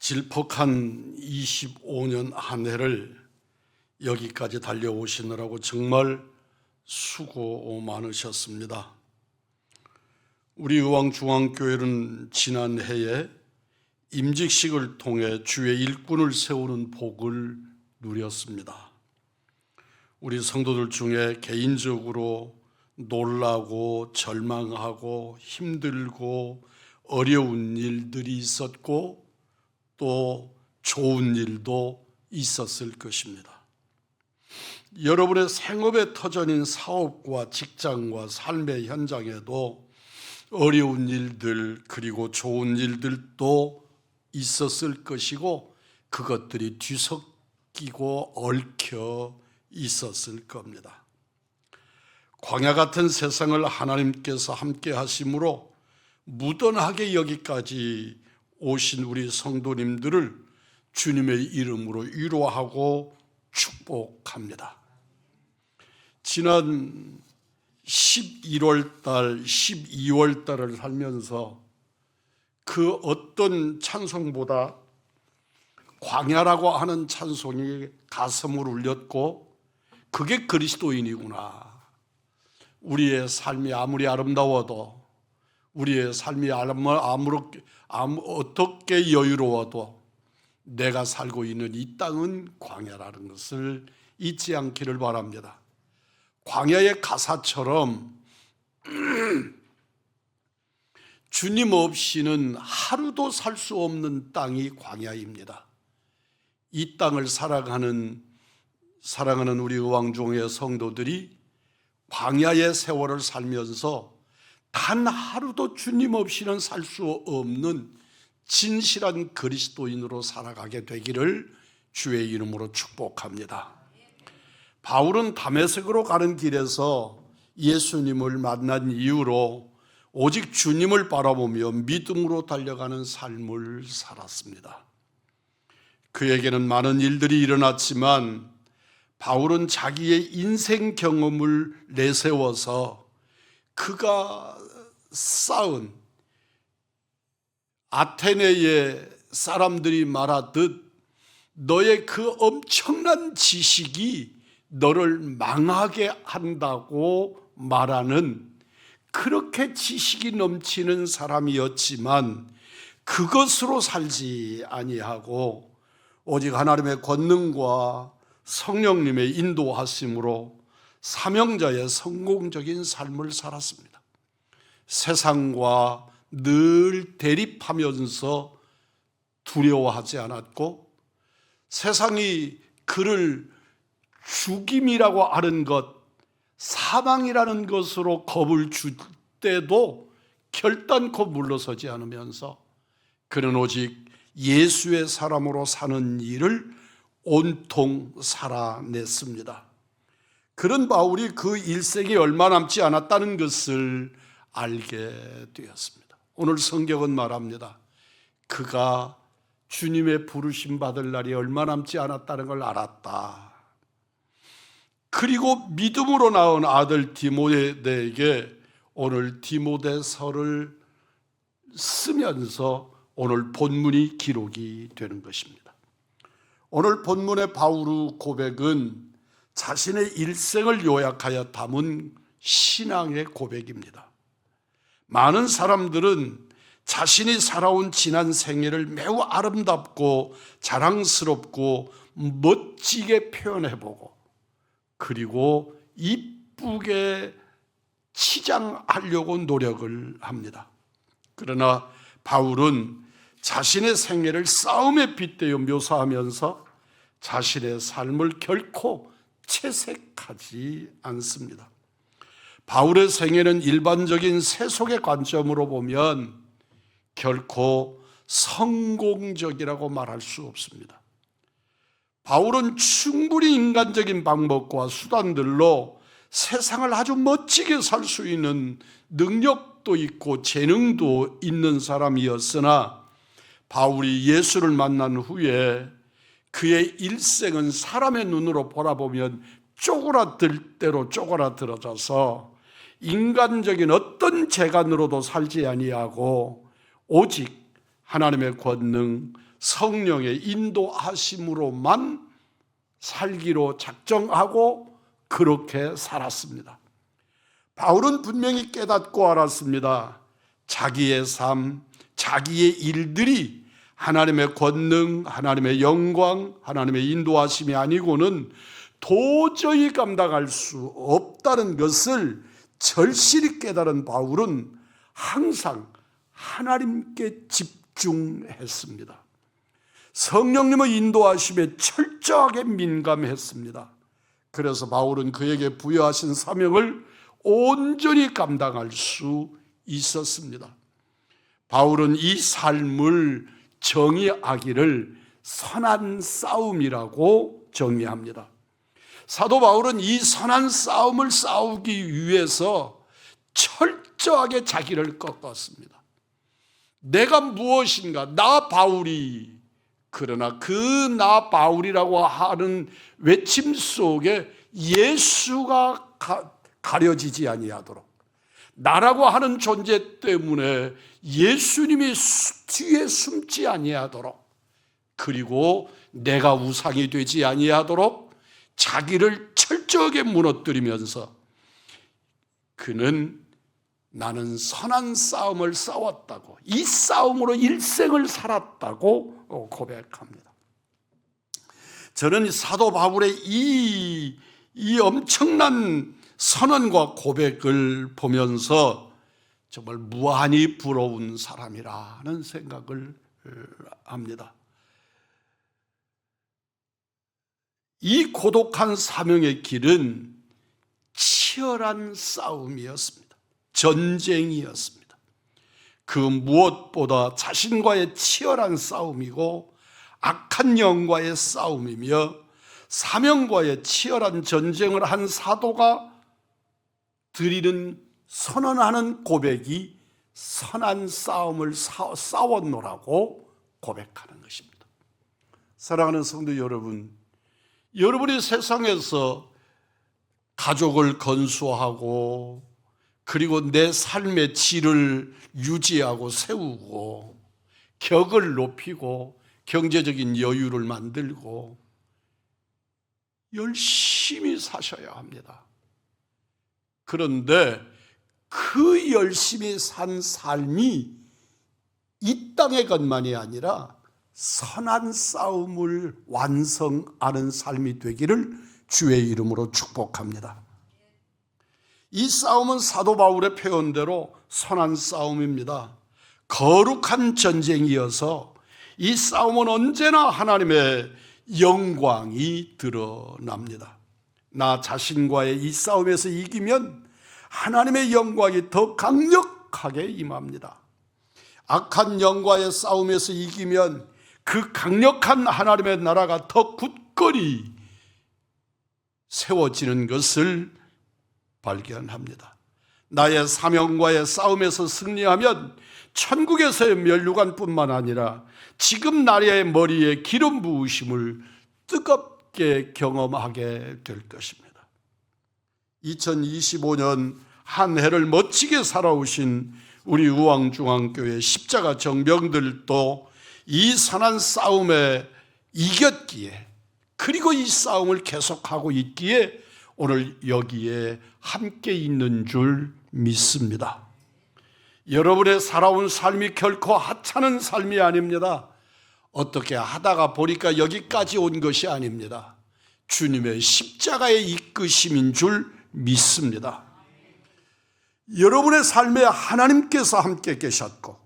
질퍽한 25년 한 해를 여기까지 달려오시느라고 정말 수고 많으셨습니다. 우리 의왕중앙교회는 지난 해에 임직식을 통해 주의 일꾼을 세우는 복을 누렸습니다. 우리 성도들 중에 개인적으로 놀라고 절망하고 힘들고 어려운 일들이 있었고 또 좋은 일도 있었을 것입니다. 여러분의 생업의 터전인 사업과 직장과 삶의 현장에도 어려운 일들 그리고 좋은 일들도 있었을 것이고 그것들이 뒤섞이고 얽혀 있었을 겁니다. 광야 같은 세상을 하나님께서 함께 하심으로 무던하게 여기까지 오신 우리 성도님들을 주님의 이름으로 위로하고 축복합니다. 지난 11월 달, 12월 달을 살면서 그 어떤 찬송보다 광야라고 하는 찬송이 가슴을 울렸고 그게 그리스도인이구나. 우리의 삶이 아무리 아름다워도 우리의 삶이 어떻게 여유로워도 내가 살고 있는 이 땅은 광야라는 것을 잊지 않기를 바랍니다. 광야의 가사처럼 주님 없이는 하루도 살 수 없는 땅이 광야입니다. 이 땅을 사랑하는 우리 의왕중의 성도들이 광야의 세월을 살면서 단 하루도 주님 없이는 살 수 없는 진실한 그리스도인으로 살아가게 되기를 주의 이름으로 축복합니다. 바울은 다메섹으로 가는 길에서 예수님을 만난 이후로 오직 주님을 바라보며 믿음으로 달려가는 삶을 살았습니다. 그에게는 많은 일들이 일어났지만 바울은 자기의 인생 경험을 내세워서 그가 쌓은 아테네의 사람들이 말하듯 너의 그 엄청난 지식이 너를 망하게 한다고 말하는 그렇게 지식이 넘치는 사람이었지만 그것으로 살지 아니하고 오직 하나님의 권능과 성령님의 인도하심으로 사명자의 성공적인 삶을 살았습니다. 세상과 늘 대립하면서 두려워하지 않았고 세상이 그를 죽임이라고 하는 것, 사망이라는 것으로 겁을 줄 때도 결단코 물러서지 않으면서 그는 오직 예수의 사람으로 사는 일을 온통 살아냈습니다. 그런 바울이 그 일생이 얼마 남지 않았다는 것을 알게 되었습니다. 오늘 성경은 말합니다. 그가 주님의 부르심 받을 날이 얼마 남지 않았다는 걸 알았다. 그리고 믿음으로 낳은 아들 디모데에게 오늘 디모데서를 쓰면서 오늘 본문이 기록이 되는 것입니다. 오늘 본문의 바울의 고백은 자신의 일생을 요약하여 담은 신앙의 고백입니다. 많은 사람들은 자신이 살아온 지난 생애를 매우 아름답고 자랑스럽고 멋지게 표현해보고 그리고 이쁘게 치장하려고 노력을 합니다. 그러나 바울은 자신의 생애를 싸움에 빗대어 묘사하면서 자신의 삶을 결코 채색하지 않습니다. 바울의 생애는 일반적인 세속의 관점으로 보면 결코 성공적이라고 말할 수 없습니다. 바울은 충분히 인간적인 방법과 수단들로 세상을 아주 멋지게 살 수 있는 능력도 있고 재능도 있는 사람이었으나 바울이 예수를 만난 후에 그의 일생은 사람의 눈으로 바라보면 쪼그라들 대로 쪼그라들어져서 인간적인 어떤 재간으로도 살지 아니하고 오직 하나님의 권능, 성령의 인도하심으로만 살기로 작정하고 그렇게 살았습니다. 바울은 분명히 깨닫고 알았습니다. 자기의 삶, 자기의 일들이 하나님의 권능, 하나님의 영광, 하나님의 인도하심이 아니고는 도저히 감당할 수 없다는 것을 절실히 깨달은 바울은 항상 하나님께 집중했습니다. 성령님의 인도하심에 철저하게 민감했습니다. 그래서 바울은 그에게 부여하신 사명을 온전히 감당할 수 있었습니다. 바울은 이 삶을 정의하기를 선한 싸움이라고 정의합니다. 사도 바울은 이 선한 싸움을 싸우기 위해서 철저하게 자기를 꺾었습니다. 내가 무엇인가, 나 바울이, 그러나 그 나 바울이라고 하는 외침 속에 예수가 가려지지 아니하도록, 나라고 하는 존재 때문에 예수님이 뒤에 숨지 아니하도록, 그리고 내가 우상이 되지 아니하도록 자기를 철저하게 무너뜨리면서 그는 나는 선한 싸움을 싸웠다고, 이 싸움으로 일생을 살았다고 고백합니다. 저는 사도 바울의 이 엄청난 선언과 고백을 보면서 정말 무한히 부러운 사람이라는 생각을 합니다. 이 고독한 사명의 길은 치열한 싸움이었습니다. 전쟁이었습니다. 그 무엇보다 자신과의 치열한 싸움이고 악한 영과의 싸움이며 사명과의 치열한 전쟁을 한 사도가 드리는 선언하는 고백이 선한 싸움을 싸웠노라고 고백하는 것입니다. 사랑하는 성도 여러분, 여러분이 세상에서 가족을 건수하고 그리고 내 삶의 질을 유지하고 세우고 격을 높이고 경제적인 여유를 만들고 열심히 사셔야 합니다. 그런데 그 열심히 산 삶이 이 땅의 것만이 아니라 선한 싸움을 완성하는 삶이 되기를 주의 이름으로 축복합니다. 이 싸움은 사도 바울의 표현대로 선한 싸움입니다. 거룩한 전쟁이어서 이 싸움은 언제나 하나님의 영광이 드러납니다. 나 자신과의 이 싸움에서 이기면 하나님의 영광이 더 강력하게 임합니다. 악한 영과의 싸움에서 이기면 그 강력한 하나님의 나라가 더 굳건히 세워지는 것을 발견합니다. 나의 사명과의 싸움에서 승리하면 천국에서의 면류관뿐만 아니라 지금 나의 머리에 기름 부으심을 뜨겁게 경험하게 될 것입니다. 2025년 한 해를 멋지게 살아오신 우리 우왕중앙교회 십자가 정병들도 이 선한 싸움에 이겼기에, 그리고 이 싸움을 계속하고 있기에 오늘 여기에 함께 있는 줄 믿습니다. 여러분의 살아온 삶이 결코 하찮은 삶이 아닙니다. 어떻게 하다가 보니까 여기까지 온 것이 아닙니다. 주님의 십자가의 이끄심인 줄 믿습니다. 여러분의 삶에 하나님께서 함께 계셨고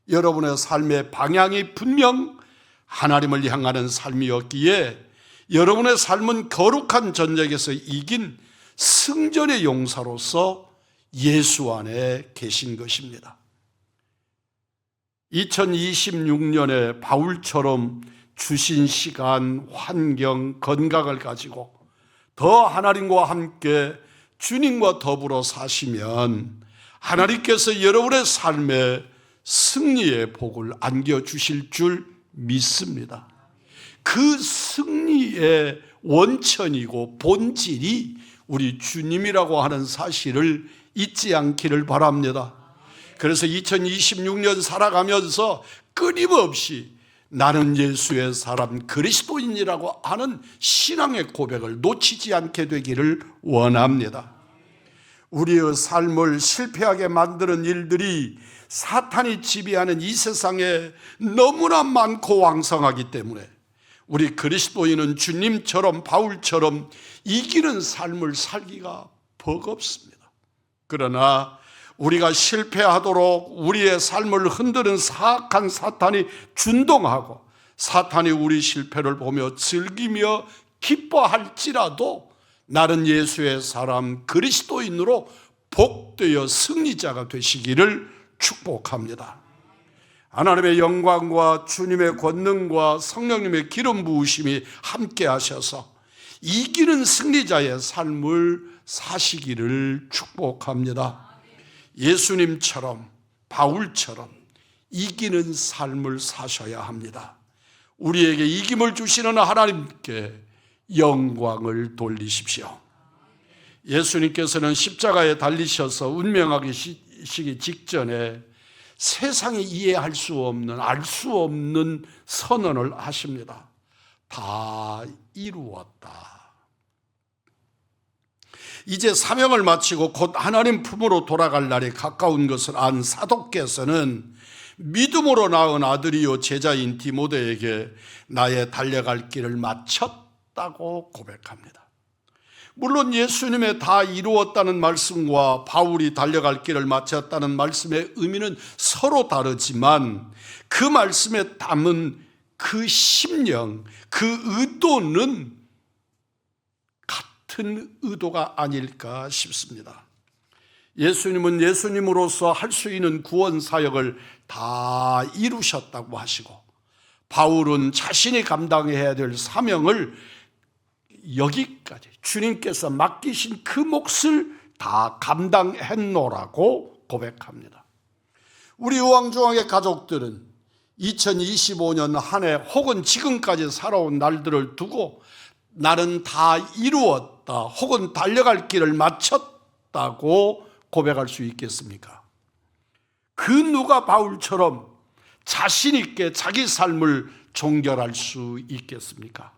여러분의 삶의 방향이 분명 하나님을 향하는 삶이었기에 여러분의 삶은 거룩한 전쟁에서 이긴 승전의 용사로서 예수 안에 계신 것입니다. 2026년에 바울처럼 주신 시간, 환경, 건강을 가지고 더 하나님과 함께 주님과 더불어 사시면 하나님께서 여러분의 삶에 승리의 복을 안겨주실 줄 믿습니다. 그 승리의 원천이고 본질이 우리 주님이라고 하는 사실을 잊지 않기를 바랍니다. 그래서 2026년 살아가면서 끊임없이 나는 예수의 사람 그리스도인이라고 하는 신앙의 고백을 놓치지 않게 되기를 원합니다. 우리의 삶을 실패하게 만드는 일들이 사탄이 지배하는 이 세상에 너무나 많고 왕성하기 때문에 우리 그리스도인은 주님처럼 바울처럼 이기는 삶을 살기가 버겁습니다. 그러나 우리가 실패하도록 우리의 삶을 흔드는 사악한 사탄이 준동하고 사탄이 우리 실패를 보며 즐기며 기뻐할지라도 나는 예수의 사람 그리스도인으로 복되어 승리자가 되시기를 축복합니다. 하나님의 영광과 주님의 권능과 성령님의 기름 부으심이 함께 하셔서 이기는 승리자의 삶을 사시기를 축복합니다. 예수님처럼 바울처럼 이기는 삶을 사셔야 합니다. 우리에게 이김을 주시는 하나님께 영광을 돌리십시오. 예수님께서는 십자가에 달리셔서 운명하시기 직전에 세상이 이해할 수 없는, 알 수 없는 선언을 하십니다. 다 이루었다. 이제 사명을 마치고 곧 하나님 품으로 돌아갈 날이 가까운 것을 안 사도께서는 믿음으로 낳은 아들이요 제자인 디모데에게 나의 달려갈 길을 마쳤다고 고백합니다. 물론 예수님의 다 이루었다는 말씀과 바울이 달려갈 길을 마쳤다는 말씀의 의미는 서로 다르지만 그 말씀에 담은 그 심령, 그 의도는 같은 의도가 아닐까 싶습니다. 예수님은 예수님으로서 할 수 있는 구원 사역을 다 이루셨다고 하시고 바울은 자신이 감당해야 될 사명을 여기까지 주님께서 맡기신 그 몫을 다 감당했노라고 고백합니다. 우리 의왕중앙의 가족들은 2025년 한 해 혹은 지금까지 살아온 날들을 두고 나는 다 이루었다 혹은 달려갈 길을 마쳤다고 고백할 수 있겠습니까? 그 누가 바울처럼 자신 있게 자기 삶을 종결할 수 있겠습니까?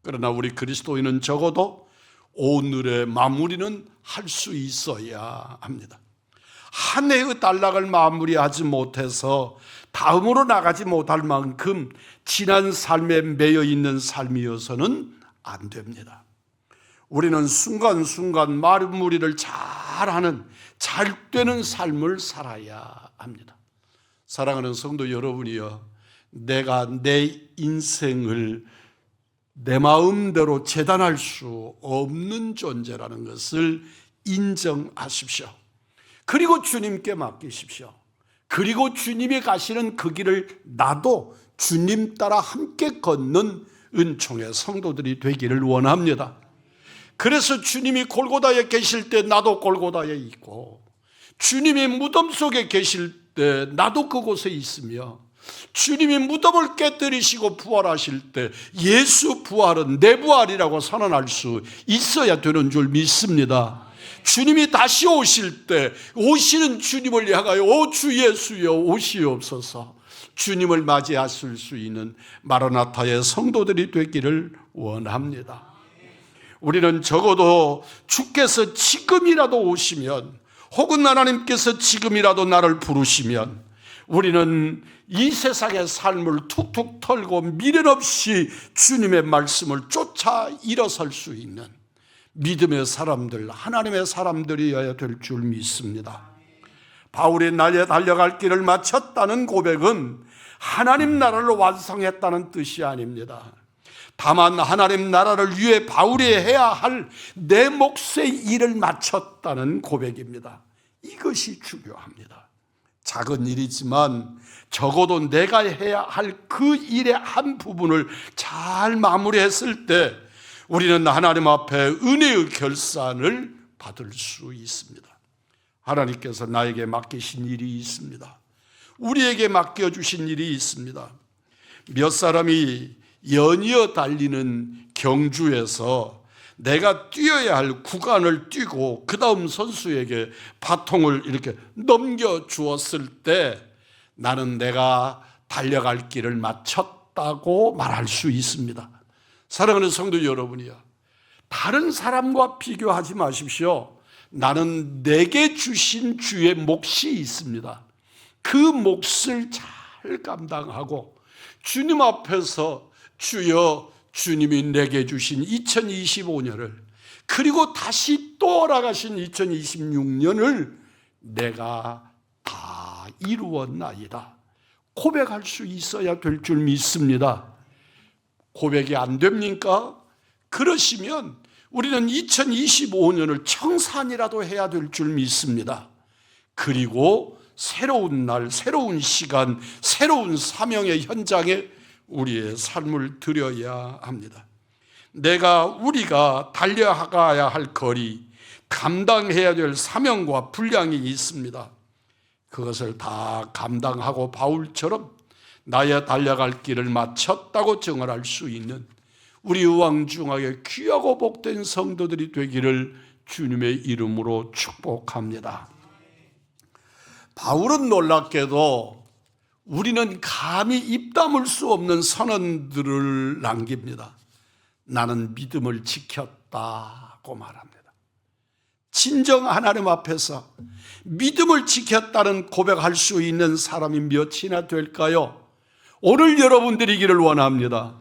그러나 우리 그리스도인은 적어도 오늘의 마무리는 할 수 있어야 합니다. 한 해의 단락을 마무리하지 못해서 다음으로 나가지 못할 만큼 지난 삶에 매여 있는 삶이어서는 안 됩니다. 우리는 순간순간 마무리를 잘하는 잘 되는 삶을 살아야 합니다. 사랑하는 성도 여러분이여, 내가 내 인생을 내 마음대로 재단할 수 없는 존재라는 것을 인정하십시오. 그리고 주님께 맡기십시오. 그리고 주님이 가시는 그 길을 나도 주님 따라 함께 걷는 은총의 성도들이 되기를 원합니다. 그래서 주님이 골고다에 계실 때 나도 골고다에 있고, 주님이 무덤 속에 계실 때 나도 그곳에 있으며, 주님이 무덤을 깨뜨리시고 부활하실 때 예수 부활은 내 부활이라고 선언할 수 있어야 되는 줄 믿습니다. 주님이 다시 오실 때 오시는 주님을 향하여 오 주 예수여 오시옵소서, 주님을 맞이하실 수 있는 마라나타의 성도들이 되기를 원합니다. 우리는 적어도 주께서 지금이라도 오시면, 혹은 하나님께서 지금이라도 나를 부르시면 우리는 이 세상의 삶을 툭툭 털고 미련 없이 주님의 말씀을 쫓아 일어설 수 있는 믿음의 사람들, 하나님의 사람들이어야 될 줄 믿습니다. 바울이 나의 달려갈 길을 마쳤다는 고백은 하나님 나라를 완성했다는 뜻이 아닙니다. 다만 하나님 나라를 위해 바울이 해야 할 내 몫의 일을 마쳤다는 고백입니다. 이것이 중요합니다. 작은 일이지만 적어도 내가 해야 할 그 일의 한 부분을 잘 마무리했을 때 우리는 하나님 앞에 은혜의 결산을 받을 수 있습니다. 하나님께서 나에게 맡기신 일이 있습니다. 우리에게 맡겨주신 일이 있습니다. 몇 사람이 연이어 달리는 경주에서 내가 뛰어야 할 구간을 뛰고 그 다음 선수에게 바통을 이렇게 넘겨주었을 때 나는 내가 달려갈 길을 마쳤다 지켰다고 말할 수 있습니다. 사랑하는 성도 여러분이요, 다른 사람과 비교하지 마십시오. 나는 내게 주신 주의 몫이 있습니다. 그 몫을 잘 감당하고 주님 앞에서 주여, 주님이 내게 주신 2025년을, 그리고 다시 또 허락하신 2026년을 내가 다 이루었나이다 고백할 수 있어야 될 줄 믿습니다. 고백이 안 됩니까? 그러시면 우리는 2025년을 청산이라도 해야 될 줄 믿습니다. 그리고 새로운 날, 새로운 시간, 새로운 사명의 현장에 우리의 삶을 드려야 합니다. 우리가 달려가야 할 거리, 감당해야 될 사명과 분량이 있습니다. 그것을 다 감당하고 바울처럼 나의 달려갈 길을 마쳤다고 증언할 수 있는 우리 의왕중학의 귀하고 복된 성도들이 되기를 주님의 이름으로 축복합니다. 바울은 놀랍게도 우리는 감히 입 다물 수 없는 선언들을 남깁니다. 나는 믿음을 지켰다고 말합니다. 진정 하나님 앞에서 믿음을 지켰다는 고백할 수 있는 사람이 몇이나 될까요? 오늘 여러분들이기를 원합니다.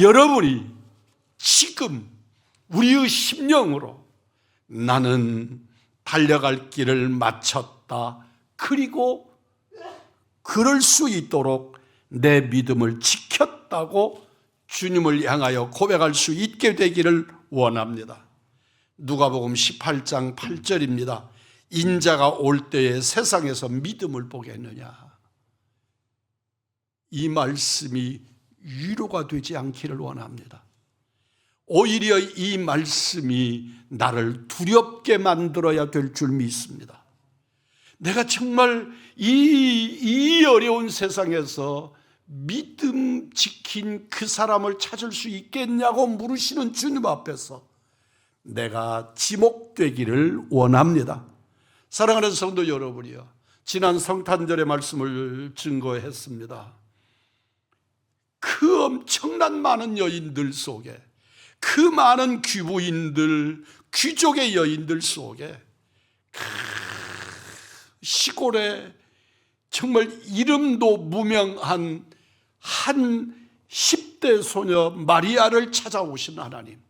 여러분이 지금 우리의 심령으로 나는 달려갈 길을 마쳤다, 그리고 그럴 수 있도록 내 믿음을 지켰다고 주님을 향하여 고백할 수 있게 되기를 원합니다. 누가복음 18장 8절입니다. 인자가 올 때에 세상에서 믿음을 보겠느냐. 이 말씀이 위로가 되지 않기를 원합니다. 오히려 이 말씀이 나를 두렵게 만들어야 될 줄 믿습니다. 내가 정말 이 어려운 세상에서 믿음 지킨 그 사람을 찾을 수 있겠냐고 물으시는 주님 앞에서 내가 지목되기를 원합니다. 사랑하는 성도 여러분이요, 지난 성탄절의 말씀을 증거했습니다. 그 엄청난 많은 여인들 속에, 그 많은 귀부인들, 귀족의 여인들 속에 시골에 정말 이름도 무명한 한 10대 소녀 마리아를 찾아오신 하나님.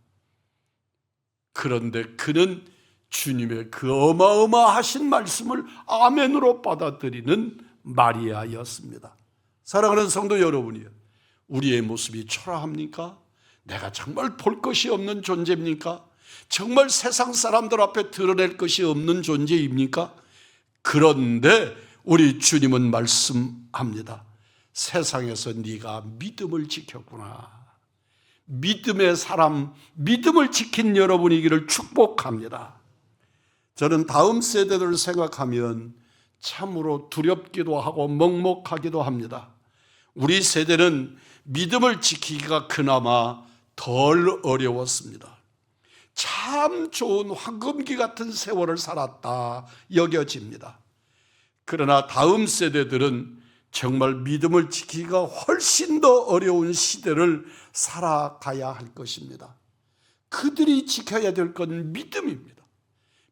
그런데 그는 주님의 그 어마어마하신 말씀을 아멘으로 받아들이는 마리아였습니다. 사랑하는 성도 여러분이요, 우리의 모습이 초라합니까? 내가 정말 볼 것이 없는 존재입니까? 정말 세상 사람들 앞에 드러낼 것이 없는 존재입니까? 그런데 우리 주님은 말씀합니다. 세상에서 네가 믿음을 지켰구나. 믿음의 사람, 믿음을 지킨 여러분이기를 축복합니다. 저는 다음 세대들을 생각하면 참으로 두렵기도 하고 먹먹하기도 합니다. 우리 세대는 믿음을 지키기가 그나마 덜 어려웠습니다. 참 좋은 황금기 같은 세월을 살았다 여겨집니다. 그러나 다음 세대들은 정말 믿음을 지키기가 훨씬 더 어려운 시대를 살아가야 할 것입니다. 그들이 지켜야 될 건 믿음입니다.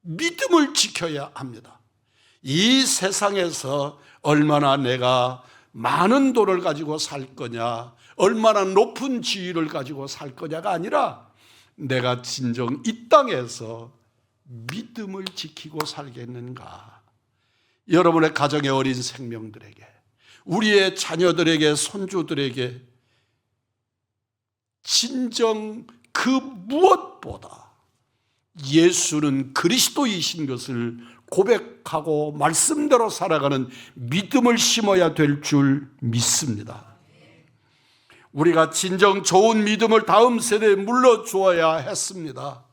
믿음을 지켜야 합니다. 이 세상에서 얼마나 내가 많은 돈을 가지고 살 거냐, 얼마나 높은 지위를 가지고 살 거냐가 아니라 내가 진정 이 땅에서 믿음을 지키고 살겠는가. 여러분의 가정의 어린 생명들에게, 우리의 자녀들에게, 손주들에게 진정 그 무엇보다 예수는 그리스도이신 것을 고백하고 말씀대로 살아가는 믿음을 심어야 될 줄 믿습니다. 우리가 진정 좋은 믿음을 다음 세대에 물려주어야 했습니다.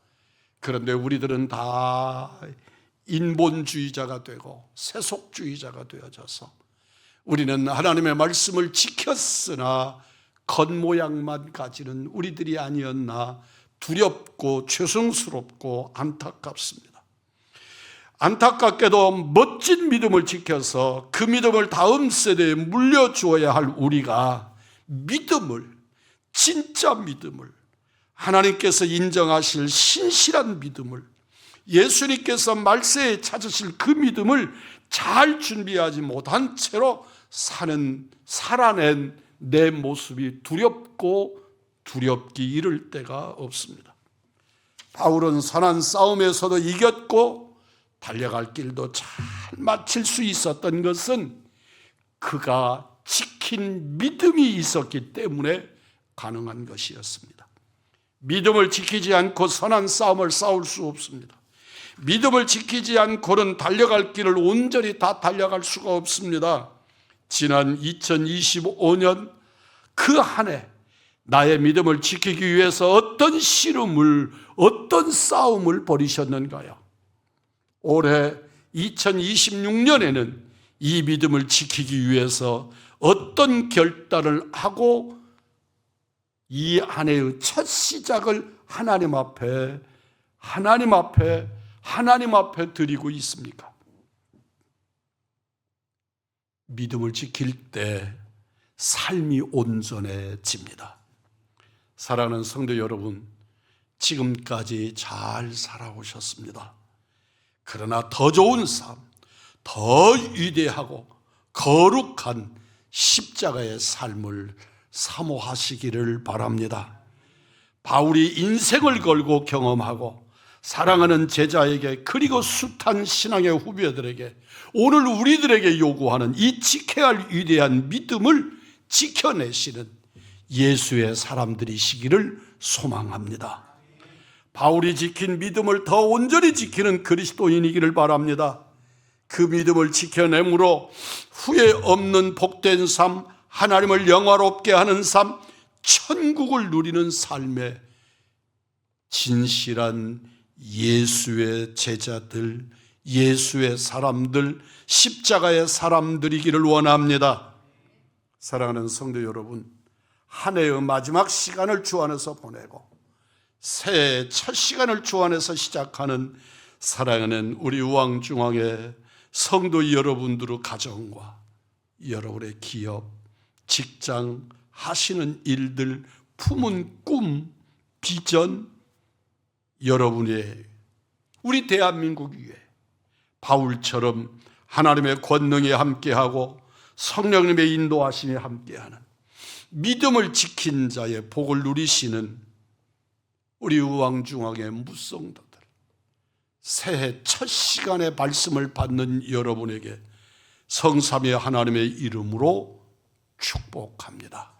그런데 우리들은 다 인본주의자가 되고 세속주의자가 되어져서 우리는 하나님의 말씀을 지켰으나 겉모양만 가지는 우리들이 아니었나 두렵고 죄송스럽고 안타깝습니다. 안타깝게도 멋진 믿음을 지켜서 그 믿음을 다음 세대에 물려주어야 할 우리가 믿음을, 진짜 믿음을, 하나님께서 인정하실 신실한 믿음을, 예수님께서 말세에 찾으실 그 믿음을 잘 준비하지 못한 채로 살아낸 내 모습이 두렵고 두렵기 이를 때가 없습니다. 바울은 선한 싸움에서도 이겼고 달려갈 길도 잘 마칠 수 있었던 것은 그가 지킨 믿음이 있었기 때문에 가능한 것이었습니다. 믿음을 지키지 않고 선한 싸움을 싸울 수 없습니다. 믿음을 지키지 않고는 달려갈 길을 온전히 다 달려갈 수가 없습니다. 지난 2025년 그 한 해 나의 믿음을 지키기 위해서 어떤 씨름을, 어떤 싸움을 벌이셨는가요? 올해 2026년에는 이 믿음을 지키기 위해서 어떤 결단을 하고 이 한 해의 첫 시작을 하나님 앞에 드리고 있습니까? 믿음을 지킬 때 삶이 온전해집니다. 사랑하는 성도 여러분, 지금까지 잘 살아오셨습니다. 그러나 더 좋은 삶, 더 위대하고 거룩한 십자가의 삶을 사모하시기를 바랍니다. 바울이 인생을 걸고 경험하고 사랑하는 제자에게, 그리고 숱한 신앙의 후배들에게 오늘 우리들에게 요구하는 이 지켜야 할 위대한 믿음을 지켜내시는 예수의 사람들이시기를 소망합니다. 바울이 지킨 믿음을 더 온전히 지키는 그리스도인이기를 바랍니다. 그 믿음을 지켜내므로 후회 없는 복된 삶, 하나님을 영화롭게 하는 삶, 천국을 누리는 삶에 진실한 예수의 제자들, 예수의 사람들, 십자가의 사람들이기를 원합니다. 사랑하는 성도 여러분, 한 해의 마지막 시간을 주 안에서 보내고 새해의 첫 시간을 주 안에서 시작하는 사랑하는 우리 우왕중앙의 성도 여러분들의 가정과 여러분의 기업, 직장, 하시는 일들, 품은 꿈, 비전, 여러분의 우리 대한민국 위에 바울처럼 하나님의 권능에 함께하고 성령님의 인도하심에 함께하는 믿음을 지킨 자의 복을 누리시는 우리 우왕중앙의 무성도들, 새해 첫 시간의 말씀을 받는 여러분에게 성삼위 하나님의 이름으로 축복합니다.